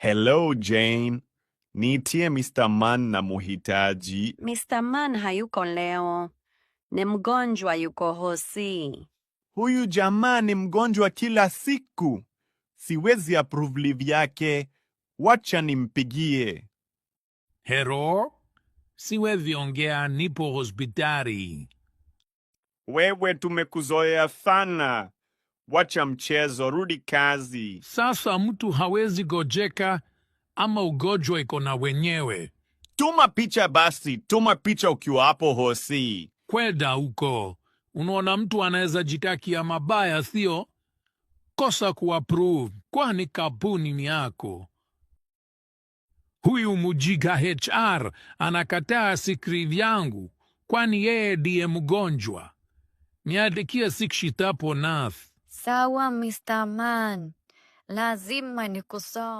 Hello, Jane. Niitie Mr. Mann na muhitaji. Mr. Mann hayuko leo. Ni mgonjwa yuko hosi. Huyu jamaa ni mgonjwa kila siku. Siwezi approve leave yake. Wacha nimpigie. Hello? Siwezi ongea, nipo hospitali. Wewe tumekuzoea sana. Wacha mchezo, rudi kazi. Sasa mtu hawezi gojeka ama ugonjwa iko na wenyewe. Tuma picha basi, tuma picha ukiwa hapo hosi. Kwenda huko. Unaona mtu anaweza jitakia mabaya, sio? Kosa kuapprove, kwani kampuni ni yako. Huyu mjinga HR anakataa sikri vyangu, kwani yeye ndiye mgonjwa. Niandikie sikshitapo nath. Sawa Mr. Mann, lazima nikusome.